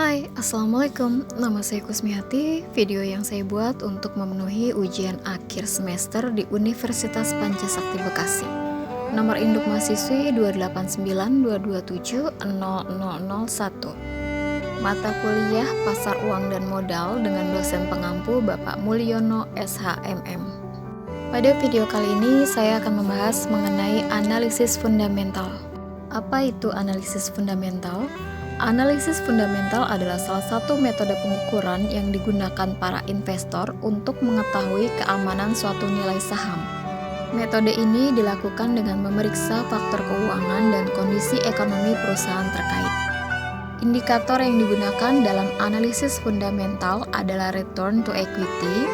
Hai, Assalamualaikum. Nama saya Kusmiati. Video yang saya buat untuk memenuhi ujian akhir semester di Universitas Pancasakti Bekasi. Nomor induk mahasiswi 28922700001. Mata kuliah Pasar Uang dan Modal dengan dosen pengampu Bapak Mulyono SHMM. Pada video kali ini saya akan membahas mengenai analisis fundamental. Apa itu analisis fundamental? Analisis fundamental adalah salah satu metode pengukuran yang digunakan para investor untuk mengetahui keamanan suatu nilai saham. Metode ini dilakukan dengan memeriksa faktor keuangan dan kondisi ekonomi perusahaan terkait. Indikator yang digunakan dalam analisis fundamental adalah return to equity,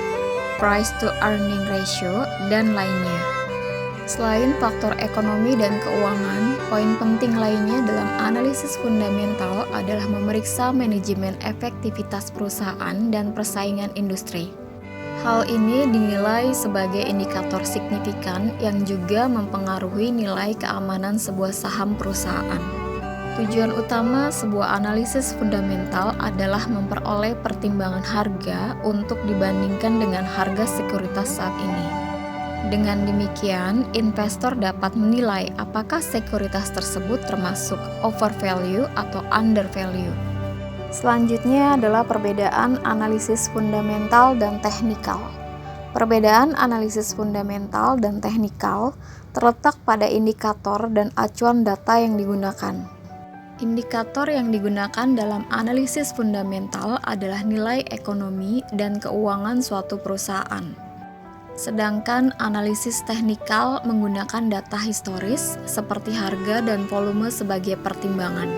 price to earning ratio, dan lainnya. Selain faktor ekonomi dan keuangan, poin penting lainnya dalam analisis fundamental adalah memeriksa manajemen efektivitas perusahaan dan persaingan industri. Hal ini dinilai sebagai indikator signifikan yang juga mempengaruhi nilai keamanan sebuah saham perusahaan. Tujuan utama sebuah analisis fundamental adalah memperoleh pertimbangan harga untuk dibandingkan dengan harga sekuritas saat ini. Dengan demikian, investor dapat menilai apakah sekuritas tersebut termasuk overvalue atau undervalue. Selanjutnya adalah perbedaan analisis fundamental dan teknikal. Perbedaan analisis fundamental dan teknikal terletak pada indikator dan acuan data yang digunakan. Indikator yang digunakan dalam analisis fundamental adalah nilai ekonomi dan keuangan suatu perusahaan. Sedangkan analisis teknikal menggunakan data historis seperti harga dan volume sebagai pertimbangan.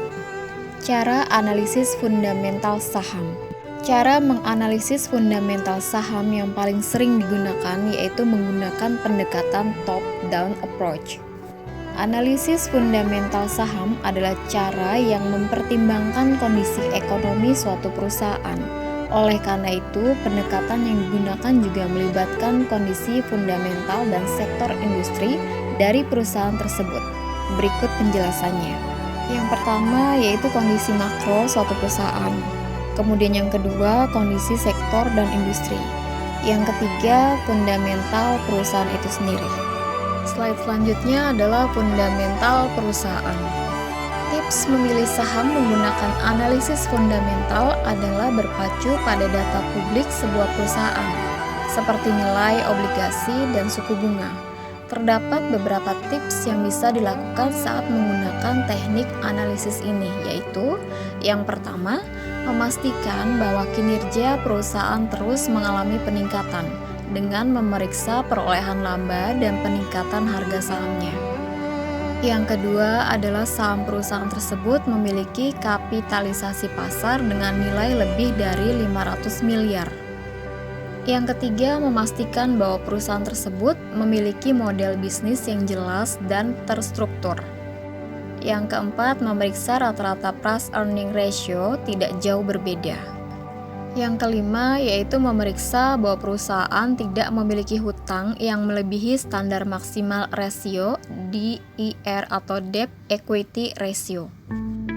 Cara analisis fundamental saham. Cara menganalisis fundamental saham yang paling sering digunakan yaitu menggunakan pendekatan top-down approach. Analisis fundamental saham adalah cara yang mempertimbangkan kondisi ekonomi suatu perusahaan. Oleh karena itu, pendekatan yang digunakan juga melibatkan kondisi fundamental dan sektor industri dari perusahaan tersebut. Berikut penjelasannya. Yang pertama yaitu kondisi makro suatu perusahaan. Kemudian yang kedua, kondisi sektor dan industri. Yang ketiga, fundamental perusahaan itu sendiri. Slide selanjutnya adalah fundamental perusahaan. Tips memilih saham menggunakan analisis fundamental adalah berpacu pada data publik sebuah perusahaan, seperti nilai obligasi dan suku bunga. Terdapat beberapa tips yang bisa dilakukan saat menggunakan teknik analisis ini, yaitu yang pertama, memastikan bahwa kinerja perusahaan terus mengalami peningkatan dengan memeriksa perolehan laba dan peningkatan harga sahamnya. Yang kedua adalah saham perusahaan tersebut memiliki kapitalisasi pasar dengan nilai lebih dari 500 miliar. Yang ketiga, memastikan bahwa perusahaan tersebut memiliki model bisnis yang jelas dan terstruktur. Yang keempat, memeriksa rata-rata price earning ratio tidak jauh berbeda. Yang kelima yaitu memeriksa bahwa perusahaan tidak memiliki hutang yang melebihi standar maksimal rasio DER atau Debt Equity Ratio.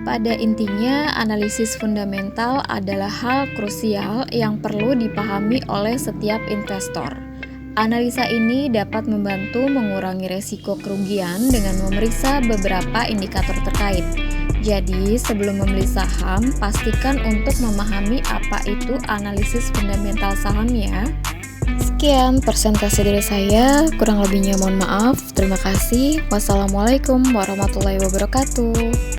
Pada intinya, analisis fundamental adalah hal krusial yang perlu dipahami oleh setiap investor. Analisa ini dapat membantu mengurangi resiko kerugian dengan memeriksa beberapa indikator terkait. Jadi, sebelum membeli saham, pastikan untuk memahami apa itu analisis fundamental saham ya. Sekian presentasi dari saya, kurang lebihnya mohon maaf. Terima kasih. Wassalamualaikum warahmatullahi wabarakatuh.